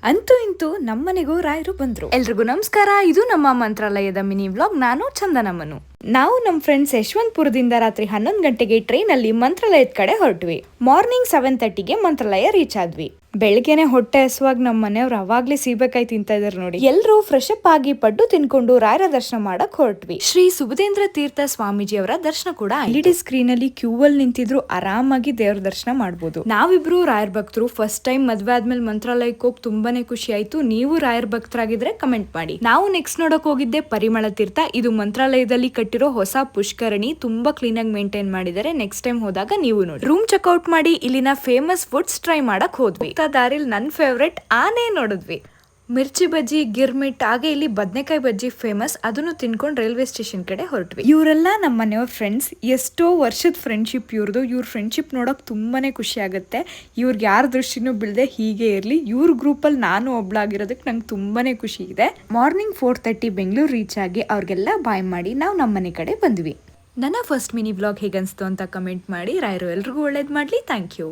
ಅಂತೂ ಇಂತೂ ನಮ್ಮನೆಗೂ ರಾಯರು ಬಂದ್ರು. ಎಲ್ರಿಗೂ ನಮಸ್ಕಾರ. ಇದು ನಮ್ಮ ಮಂತ್ರಾಲಯದ ಮಿನಿ ವ್ಲಾಗ್. ನಾನು ಚಂದನಮ್ಮನು. ನಾವು ನಮ್ಮ ಫ್ರೆಂಡ್ಸ್ ಯಶವಂತಪುರದಿಂದ ರಾತ್ರಿ 11 ಗಂಟೆಗೆ ಟ್ರೈನ್ ಅಲ್ಲಿ ಮಂತ್ರಾಲಯದ ಕಡೆ ಹೊರಟ್ವಿ. ಮಾರ್ನಿಂಗ್ 7:30ಗೆ ಮಂತ್ರಾಲಯ ರೀಚ್ ಆದ್ವಿ. ಬೆಳಗ್ಗೆನೆ ಹೊಟ್ಟೆ ಹಸುವಾಗ ನಮ್ಮ ಮನೆಯವ್ರು ಅವಾಗ್ಲೇ ಸೀಬೆಕಾಯಿ ತಿಂತಾ ಇದಾರೆ ನೋಡಿ. ಎಲ್ರು ಫ್ರೆಶ್ ಅಪ್ ಆಗಿ ಪಡ್ಡು ತಿನ್ಕೊಂಡು ರಾಯರ ದರ್ಶನ ಮಾಡಕ್ ಹೊರಟ್ವಿ. ಶ್ರೀ ಸುಬುಧೇಂದ್ರ ತೀರ್ಥ ಸ್ವಾಮೀಜಿ ಅವರ ದರ್ಶನ ಕೂಡ LED ಸ್ಕ್ರೀನ್ ಅಲ್ಲಿ ಕ್ಯೂ ಅಲ್ಲಿ ನಿಂತಿದ್ರು ಆರಾಮಾಗಿ ದೇವ್ರ ದರ್ಶನ ಮಾಡಬಹುದು. ನಾವಿಬ್ರು ರಾಯರ್ ಭಕ್ತರು. ಫಸ್ಟ್ ಟೈಮ್ ಮದ್ವೆ ಆದ್ಮೇಲೆ ಮಂತ್ರಾಲಯಕ್ಕೆ ಹೋಗಿ ತುಂಬಾನೇ ಖುಷಿ ಆಯ್ತು. ನೀವು ರಾಯರ್ ಭಕ್ತರಾಗಿದ್ರೆ ಕಮೆಂಟ್ ಮಾಡಿ. ನಾವು ನೆಕ್ಸ್ಟ್ ನೋಡಕ್ ಹೋಗಿದ್ದೆ ಪರಿಮಳ ತೀರ್ಥ. ಇದು ಮಂತ್ರಾಲಯದಲ್ಲಿ ಕಟ್ಟಿರೋ ಹೊಸ ಪುಷ್ಕರಣಿ. ತುಂಬಾ ಕ್ಲೀನ್ ಆಗಿ ಮೇಂಟೈನ್ ಮಾಡಿದ್ದಾರೆ. ನೆಕ್ಸ್ಟ್ ಟೈಮ್ ಹೋದಾಗ ನೀವು ನೋಡಿ. ರೂಮ್ ಚೆಕ್ಔಟ್ ಮಾಡಿ ಇಲ್ಲಿನ ಫೇಮಸ್ ಫುಡ್ಸ್ ಟ್ರೈ ಮಾಡಕ್ ಹೋದ್ವಿ. ದಾರಿಲ್ ನನ್ ಫೇವ್ರೆಟ್ ಆನೆ ನೋಡಿದ್ವಿ. ಮಿರ್ಚಿ ಬಜ್ಜಿ, ಗಿರ್ಮಿಟ್, ಹಾಗೆ ಇಲ್ಲಿ ಬದನೆಕಾಯಿ ಬಜ್ಜಿ ಫೇಮಸ್. ಅದನ್ನು ತಿನ್ಕೊಂಡು ರೈಲ್ವೆ ಸ್ಟೇಷನ್ ಕಡೆ ಹೊರಟ್ವಿ. ಇವರೆಲ್ಲ ನಮ್ಮ ಮನೆಯವ್ರ ಫ್ರೆಂಡ್ಸ್. ಎಷ್ಟೋ ವರ್ಷದ ಫ್ರೆಂಡ್ಶಿಪ್ ಇವ್ರದ್ದು. ಇವ್ರ ಫ್ರೆಂಡ್ಶಿಪ್ ನೋಡಕ್ ತುಂಬಾನೇ ಖುಷಿ ಆಗುತ್ತೆ. ಇವ್ರಿಗೆ ಯಾರ ದೃಷ್ಟಿನೂ ಬೀಳದೆ ಹೀಗೆ ಇರ್ಲಿ. ಇವ್ರ ಗ್ರೂಪಲ್ಲಿ ನಾನು ಒಬ್ಳಾಗಿರೋದಕ್ಕೆ ನಂಗೆ ತುಂಬಾನೇ ಖುಷಿ ಇದೆ. ಮಾರ್ನಿಂಗ್ 4:30 ಬೆಂಗಳೂರು ರೀಚ್ ಆಗಿ ಅವ್ರಿಗೆಲ್ಲ ಬಾಯ್ ಮಾಡಿ ನಾವು ನಮ್ಮ ಮನೆ ಕಡೆ ಬಂದ್ವಿ. ನನ್ನ ಫಸ್ಟ್ ಮಿನಿ ವ್ಲಾಗ್ ಹೇಗನ್ಸ್ತು ಅಂತ ಕಮೆಂಟ್ ಮಾಡಿ. ರಾಯರು ಎಲ್ರಿಗೂ ಒಳ್ಳೇದ್ ಮಾಡ್ಲಿ. Thank you.